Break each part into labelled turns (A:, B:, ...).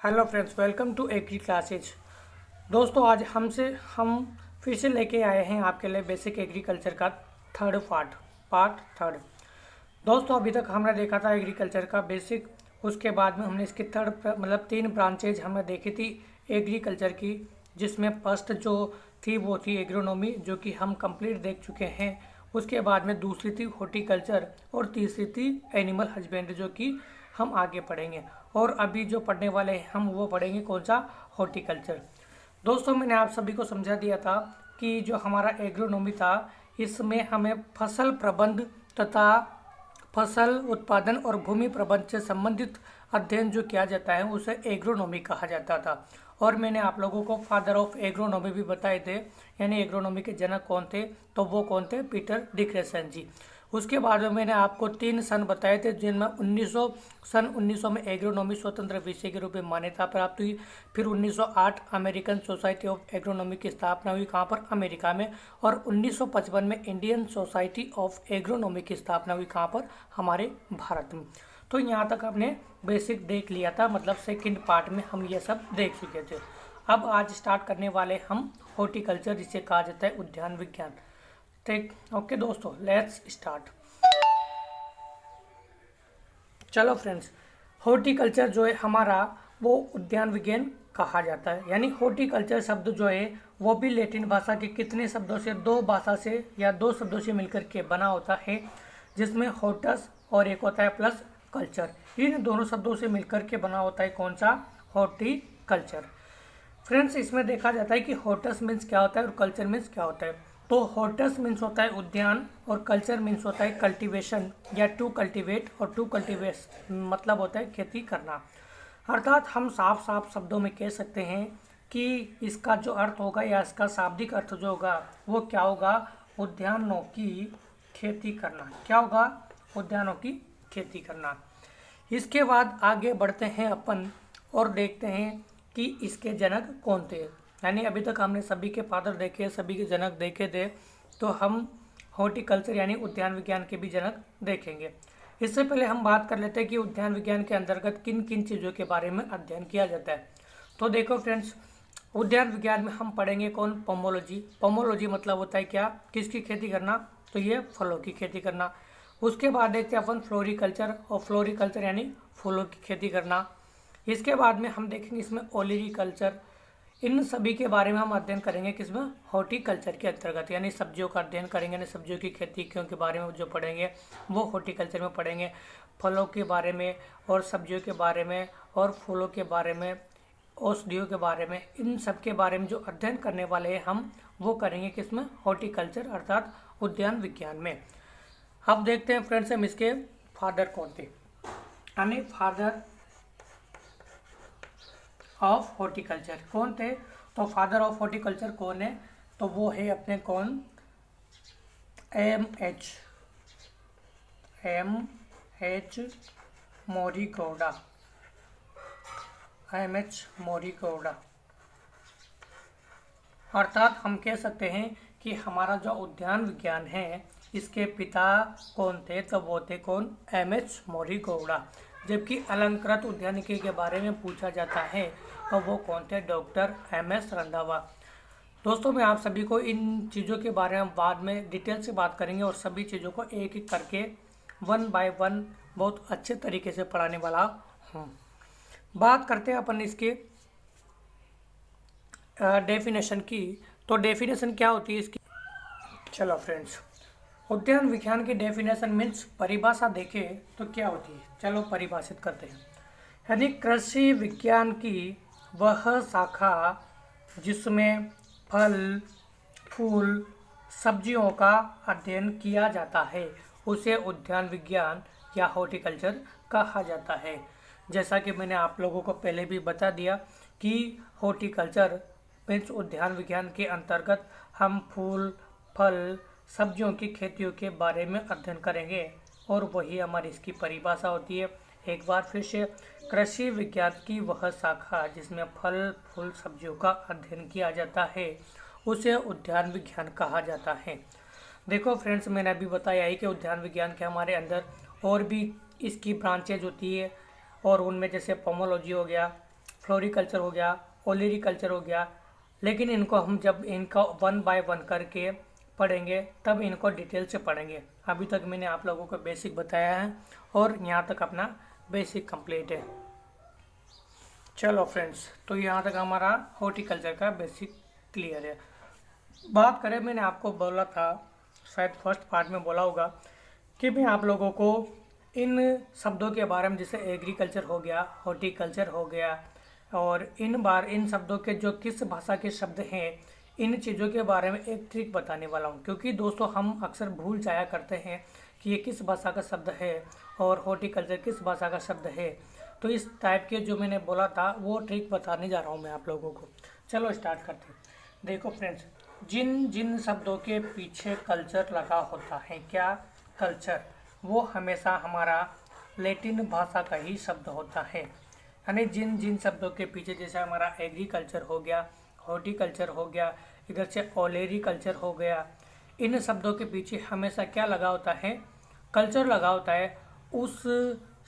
A: Hello friends, welcome to agri classes. दोस्तों, आज हम फिर से लेके आए हैं आपके लिए बेसिक एग्रीकल्चर का थर्ड पार्ट थर्ड। दोस्तों, अभी तक हमने देखा था एग्रीकल्चर का बेसिक, उसके बाद में हमने इसकी थर्ड मतलब 3 ब्रांचेज हमने देखी थी एग्रीकल्चर की, जिसमें फर्स्ट जो थी वो थी एग्रोनॉमी, जो कि हम कंप्लीट देख चुके हैं। उसके बाद में दूसरी थी हॉर्टिकल्चर और तीसरी थी एनिमल हस्बेंड्री, जो कि हम आगे पढ़ेंगे। और अभी जो पढ़ने वाले हैं हम वो पढ़ेंगे कौन सा, हॉर्टिकल्चर। दोस्तों, मैंने आप सभी को समझा दिया था कि जो हमारा एग्रोनॉमी था, इसमें हमें फसल प्रबंध तथा फसल उत्पादन और भूमि प्रबंध से संबंधित अध्ययन जो किया जाता है उसे एग्रोनॉमी कहा जाता था। और मैंने आप लोगों को फादर ऑफ एग्रोनॉमी भी बताए थे, यानी एग्रोनॉमी के जनक कौन थे, तो वो कौन थे, पीटर डिक्रेसन जी। उसके बाद में मैंने आपको 3 सन बताए थे, जिनमें 1900 में एग्रोनॉमी स्वतंत्र विषय के रूप में मान्यता प्राप्त हुई। फिर 1908 अमेरिकन सोसाइटी ऑफ एग्रोनॉमी की स्थापना हुई, कहाँ पर, अमेरिका में। और 1955 में इंडियन सोसाइटी ऑफ एग्रोनॉमी की स्थापना हुई, कहाँ पर, हमारे भारत में। तो यहाँ तक आपने बेसिक देख लिया था, मतलब सेकंड पार्ट में हम ये सब देख चुके थे। अब आज स्टार्ट करने वाले हम हॉर्टिकल्चर, जिसे कहा जाता है उद्यान विज्ञान। ठीक, ओके दोस्तों, लेट्स स्टार्ट। चलो फ्रेंड्स, हॉर्टिकल्चर जो है हमारा वो उद्यान विज्ञान कहा जाता है। यानी हॉर्टिकल्चर शब्द जो है वो भी लैटिन भाषा के कितने शब्दों से, 2 भाषा से या 2 शब्दों से मिलकर के बना होता है, जिसमें हॉर्टस और एक होता है प्लस कल्चर। इन दोनों शब्दों से मिलकर के बना होता है कौन सा, हॉर्टिकल्चर। फ्रेंड्स, इसमें देखा जाता है कि हॉर्टस मीन्स क्या होता है और कल्चर मीन्स क्या होता है। तो हॉर्टस मीन्स होता है उद्यान और कल्चर मीन्स होता है कल्टीवेशन या टू कल्टीवेट, और टू कल्टीवेट मतलब होता है खेती करना। अर्थात हम साफ साफ शब्दों में कह सकते हैं कि इसका जो अर्थ होगा या इसका शाब्दिक अर्थ जो होगा वो क्या होगा, उद्यानों की खेती करना। क्या होगा, उद्यानों की खेती करना। इसके बाद आगे बढ़ते हैं अपन और देखते हैं कि इसके जनक कौन थे। यानी अभी तक हमने सभी के फादर देखे, सभी के जनक देखे थे, तो हम हॉर्टिकल्चर यानी उद्यान विज्ञान के भी जनक देखेंगे। इससे पहले हम बात कर लेते हैं कि उद्यान विज्ञान के अंतर्गत किन किन चीज़ों के बारे में अध्ययन किया जाता है। तो देखो फ्रेंड्स, उद्यान विज्ञान में हम पढ़ेंगे कौन, पोमोलॉजी। पोमोलॉजी मतलब होता है क्या, किसकी खेती करना, तो ये फलों की खेती करना। उसके बाद देखते हैं अपन फ्लोरिकल्चर, और फ्लोरिकल्चर यानी फूलों की खेती करना। इसके बाद में हम देखेंगे इसमें ओलिरिकल्चर। इन सभी के बारे में हम अध्ययन करेंगे किसमें, हॉर्टिकल्चर के अंतर्गत, यानी सब्जियों का अध्ययन करेंगे, यानी सब्जियों की खेती के बारे में जो पढ़ेंगे वो हॉर्टिकल्चर में पढ़ेंगे। फलों के बारे में और सब्जियों के बारे में और फूलों के बारे में, औषधियों के बारे में, इन सब के बारे में जो अध्ययन करने वाले हैं हम वो करेंगे किसमें, हॉर्टिकल्चर अर्थात उद्यान विज्ञान में। अब देखते हैं फ्रेंड्स, हम इसके फादर कौन थे, यानी फादर ऑफ हॉर्टिकल्चर कौन थे। तो फादर ऑफ हॉर्टिकल्चर कौन है, तो वो है अपने कौन, एम एच मोरी गौड़ा। अर्थात हम कह सकते हैं कि हमारा जो उद्यान विज्ञान है इसके पिता कौन थे, तो वो थे कौन, एम.एच. मोरी गौड़ा। जबकि अलंकृत उद्यानिकी के बारे में पूछा जाता है तो वो कौन थे, डॉक्टर एम.एस. रंधावा। दोस्तों, मैं आप सभी को इन चीज़ों के बारे में बाद में डिटेल से बात करेंगे और सभी चीज़ों को एक एक करके 1 बाय 1 बहुत अच्छे तरीके से पढ़ाने वाला हूँ। बात करते हैं अपन इसके डेफिनेशन की। तो डेफिनेशन क्या होती है इसकी, चलो फ्रेंड्स, उद्यान विज्ञान की डेफिनेशन मीन्स परिभाषा देखें तो क्या होती है, चलो परिभाषित करते हैं। यानी कृषि विज्ञान की वह शाखा जिसमें फल, फूल, सब्जियों का अध्ययन किया जाता है उसे उद्यान विज्ञान या हॉर्टिकल्चर कहा जाता है। जैसा कि मैंने आप लोगों को पहले भी बता दिया कि हॉर्टिकल्चर मीन्स उद्यान विज्ञान के अंतर्गत हम फूल, फल, सब्जियों की खेतियों के बारे में अध्ययन करेंगे और वही हमारी इसकी परिभाषा होती है। एक बार फिर से, कृषि विज्ञान की वह शाखा जिसमें फल, फूल, सब्जियों का अध्ययन किया जाता है उसे उद्यान विज्ञान कहा जाता है। देखो फ्रेंड्स, मैंने अभी बताया है कि उद्यान विज्ञान के हमारे अंदर और भी इसकी ब्रांचेज होती है, और उनमें जैसे पोमोलॉजी हो गया, फ्लोरिकल्चर हो गया, ओलेरिकल्चर हो गया। लेकिन इनको हम जब इनका 1 बाय 1 करके पढ़ेंगे तब इनको डिटेल से पढ़ेंगे। अभी तक मैंने आप लोगों को बेसिक बताया है और यहाँ तक अपना बेसिक कंप्लीट है। चलो फ्रेंड्स, तो यहाँ तक हमारा हॉर्टिकल्चर का बेसिक क्लियर है। बात करें, मैंने आपको बोला था, शायद फर्स्ट पार्ट में बोला होगा कि मैं आप लोगों को इन शब्दों के बारे में, जैसे एग्रीकल्चर हो गया, हॉर्टिकल्चर हो गया, और इन शब्दों के जो किस भाषा के शब्द हैं, इन चीज़ों के बारे में एक ट्रिक बताने वाला हूँ। क्योंकि दोस्तों हम अक्सर भूल जाया करते हैं कि ये किस भाषा का शब्द है और हॉर्टिकल्चर किस भाषा का शब्द है। तो इस टाइप के जो मैंने बोला था वो ट्रिक बताने जा रहा हूँ मैं आप लोगों को। चलो स्टार्ट करते हैं। देखो फ्रेंड्स, जिन जिन शब्दों के पीछे कल्चर लगा होता है, क्या कल्चर, वो हमेशा हमारा लैटिन भाषा का ही शब्द होता है। यानी जिन जिन शब्दों के पीछे, जैसे हमारा एग्रीकल्चर हो गया, हॉर्टिकल्चर हो गया, इधर से ओलेरिकल्चर हो गया, इन शब्दों के पीछे हमेशा क्या लगा होता है, कल्चर लगा होता है। उस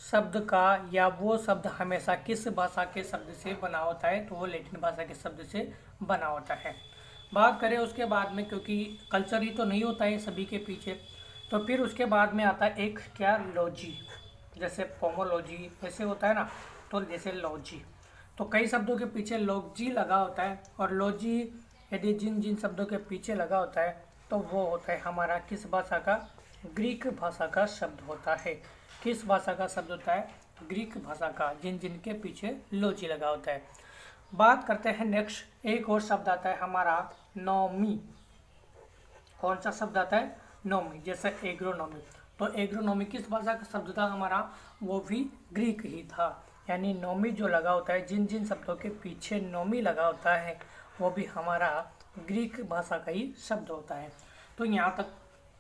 A: शब्द का या वो शब्द हमेशा किस भाषा के शब्द से बना होता है, तो वो लैटिन भाषा के शब्द से बना होता है। बात करें उसके बाद में, क्योंकि कल्चर ही तो नहीं होता है सभी के पीछे, तो फिर उसके बाद में आता है एक क्या, लॉजी। जैसे पोमोलॉजी ऐसे होता है ना, तो जैसे लॉजी, तो कई शब्दों के पीछे लॉजी लगा होता है। और लॉजी यदि जिन जिन शब्दों के पीछे लगा होता है तो वो होता है हमारा किस भाषा का, ग्रीक भाषा का शब्द होता है। किस भाषा का शब्द होता है, ग्रीक भाषा का, जिन जिन के पीछे लॉजी लगा होता है। बात करते हैं नेक्स्ट, एक और शब्द आता है हमारा नोमी। कौन सा शब्द आता है, नोमी। जैसे एग्रोनॉमी, तो एग्रोनॉमी किस भाषा का शब्द था हमारा, वो भी ग्रीक ही था। यानी नोमी जो लगा होता है, जिन जिन शब्दों के पीछे नोमी लगा होता है वो भी हमारा ग्रीक भाषा का ही शब्द होता है। तो यहाँ तक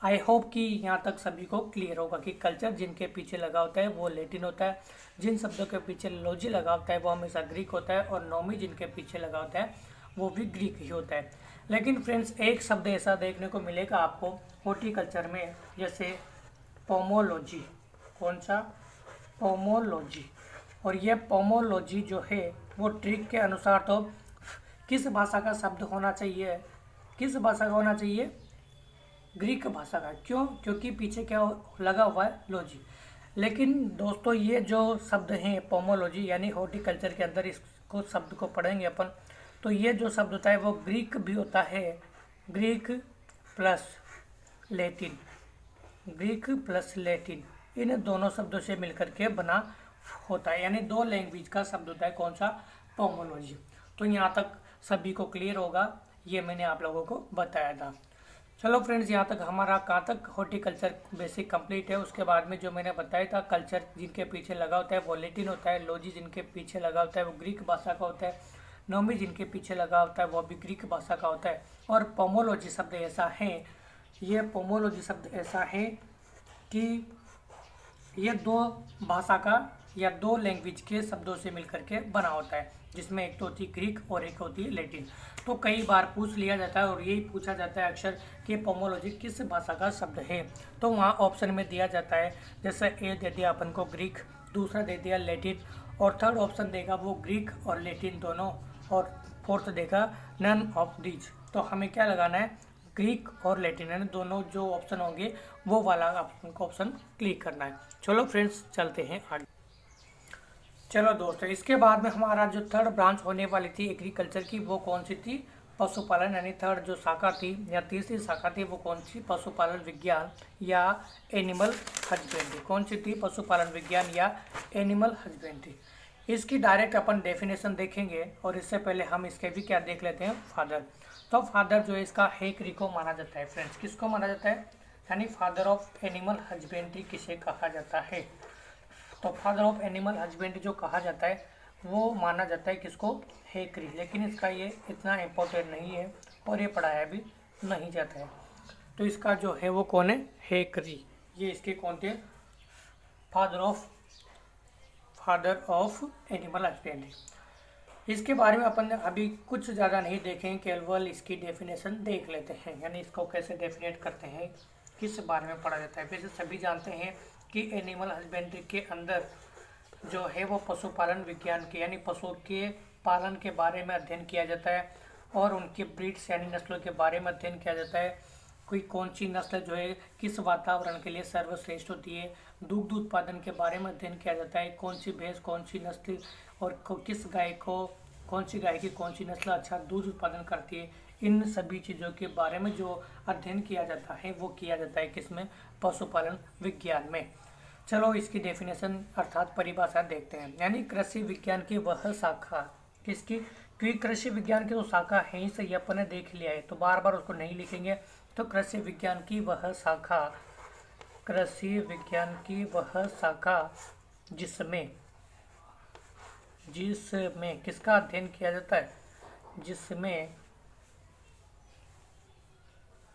A: आई होप कि यहाँ तक सभी को क्लियर होगा कि कल्चर जिनके पीछे लगा होता है वो लैटिन होता है, जिन शब्दों के पीछे लॉजी लगा होता है वो हमेशा ग्रीक होता है, और नोमी जिनके पीछे लगा होता है वो भी ग्रीक ही होता है। लेकिन फ्रेंड्स, एक शब्द ऐसा देखने को मिलेगा आपको हॉर्टिकल्चर में, जैसे पोमोलॉजी। कौन सा, पोमोलॉजी। और ये पोमोलॉजी जो है वो ट्रिक के अनुसार तो किस भाषा का शब्द होना चाहिए, किस भाषा का होना चाहिए, ग्रीक भाषा का। क्यों, क्योंकि पीछे क्या लगा हुआ है, लॉजी। लेकिन दोस्तों ये जो शब्द हैं पोमोलॉजी, यानी हॉर्टिकल्चर के अंदर इसको शब्द को पढ़ेंगे अपन, तो ये जो शब्द होता है वो ग्रीक भी होता है, Greek plus Latin, Greek plus Latin, इन दोनों शब्दों से मिलकर के बना होता है। यानी दो लैंग्वेज का शब्द होता है कौन सा, पोमोलॉजी। तो यहाँ तक सभी को क्लियर होगा, ये मैंने आप लोगों को बताया था। चलो फ्रेंड्स, यहाँ तक हमारा कहाँ तक हॉर्टिकल्चर बेसिक कंप्लीट है। उसके बाद में जो मैंने बताया था, कल्चर जिनके पीछे लगा होता है वो लैटिन होता है, लॉजी जिनके पीछे लगा होता है वो ग्रीक भाषा का होता है, नोमी जिनके पीछे लगा होता है वो भी ग्रीक भाषा का होता है। और पोमोलॉजी शब्द ऐसा है, ये पोमोलॉजी शब्द ऐसा है कि ये दो भाषा का या दो लैंग्वेज के शब्दों से मिलकर के बना होता है, जिसमें एक तो होती है ग्रीक और एक होती है लैटिन। तो कई बार पूछ लिया जाता है और यही पूछा जाता है अक्सर कि पोमोलॉजी किस भाषा का शब्द है, तो वहाँ ऑप्शन में दिया जाता है। जैसे ए दे दिया अपन को ग्रीक, दूसरा दे दिया लैटिन, और थर्ड ऑप्शन देगा वो ग्रीक और लैटिन दोनों, और फोर्थ देगा नन ऑफ दीज। तो हमें क्या लगाना है, ग्रीक और लैटिन, यानी दोनों जो ऑप्शन होंगे वो वाला आपको ऑप्शन क्लिक करना है। चलो फ्रेंड्स, चलते हैं आगे। चलो दोस्तों, इसके बाद में हमारा जो थर्ड ब्रांच होने वाली थी एग्रीकल्चर की, वो कौन सी थी, पशुपालन। यानी थर्ड जो शाखा थी या तीसरी शाखा थी वो कौन सी, पशुपालन विज्ञान या एनिमल हस्बेंड्री। कौन सी थी, पशुपालन विज्ञान या एनिमल हस्बेंड्री। इसकी डायरेक्ट अपन डेफिनेशन देखेंगे, और इससे पहले हम इसके भी क्या देख लेते हैं, फादर। तो फादर जो है इसका हेकरी को माना जाता है फ्रेंड्स। किसको माना जाता है, यानी फादर ऑफ एनिमल हस्बेंड्री किसे कहा जाता है। तो फादर ऑफ एनिमल हस्बेंड्री जो कहा जाता है वो माना जाता है किसको, हेकरी। लेकिन इसका ये इतना इम्पोर्टेंट नहीं है और ये पढ़ाया भी नहीं जाता है। तो इसका जो है वो कौन है, हेकरी। ये इसके कौन थे, फादर ऑफ एनिमल हस्बेंड्री। इसके बारे में अपन अभी कुछ ज़्यादा नहीं देखेंगे, केवल इसकी डेफिनेशन देख लेते हैं, यानी इसको कैसे डेफिनेट करते हैं, किस बारे में पढ़ा जाता है। वैसे सभी जानते हैं कि एनिमल हस्बेंड्री के अंदर जो है वो पशुपालन विज्ञान के यानी पशुओं के पालन के बारे में अध्ययन किया जाता है और उनके ब्रीड्स यानी नस्लों के बारे में अध्ययन किया जाता है। कोई कौन सी नस्ल जो है किस वातावरण के लिए सर्वश्रेष्ठ होती है। दुग्ध उत्पादन के बारे में अध्ययन किया जाता है, कौन सी भैंस कौन सी नस्ल और किस गाय को कौन सी गाय की कौन सी नस्ल अच्छा दूध उत्पादन करती है। इन सभी चीज़ों के बारे में जो अध्ययन किया जाता है वो किया जाता है किसमें, पशुपालन विज्ञान में। चलो इसकी डेफिनेशन अर्थात परिभाषा देखते हैं। यानी कृषि विज्ञान की वह शाखा, किसकी, क्योंकि कृषि विज्ञान की तो शाखा है ही सही, अपन ने देख लिया है तो बार बार उसको नहीं लिखेंगे। तो कृषि विज्ञान की वह शाखा, कृषि विज्ञान की वह शाखा जिसमें किसका अध्ययन किया जाता है, जिसमें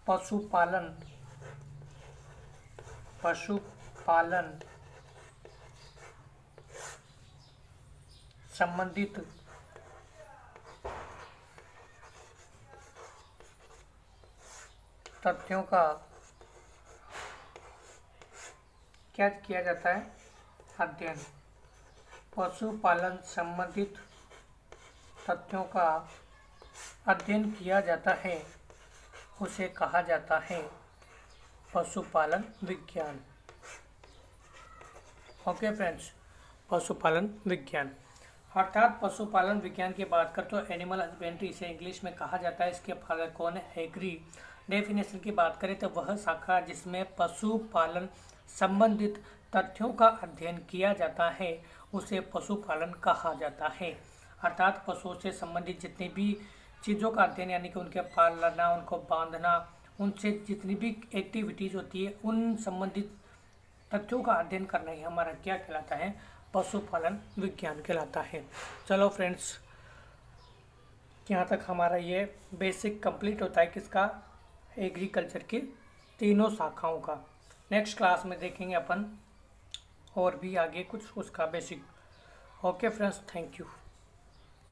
A: पशुपालन संबंधित तथ्यों का क्या किया जाता है, अध्ययन। पशुपालन संबंधित तथ्यों का अध्ययन किया जाता है, उसे कहा जाता है पशुपालन विज्ञान। ओके फ्रेंड्स, पशुपालन विज्ञान अर्थात पशुपालन विज्ञान की बात कर तो एनिमल हस्बेंड्री इसे इंग्लिश में कहा जाता है। इसके फादर कौन है, एग्री। डेफिनेशन की बात करें तो वह शाखा जिसमें पशुपालन संबंधित तथ्यों का अध्ययन किया जाता है उसे पशुपालन कहा जाता है। अर्थात पशुओं से संबंधित जितनी भी चीज़ों का अध्ययन यानी कि उनके पालना, उनको बांधना, उनसे जितनी भी एक्टिविटीज़ होती है उन संबंधित तथ्यों का अध्ययन करना ही हमारा क्या कहलाता है, पशुपालन विज्ञान कहलाता है। चलो फ्रेंड्स, यहाँ तक हमारा ये बेसिक कंप्लीट होता है किसका, एग्रीकल्चर की तीनों शाखाओं का। नेक्स्ट क्लास में देखेंगे अपन और भी आगे कुछ उसका basic. Okay friends, thank you.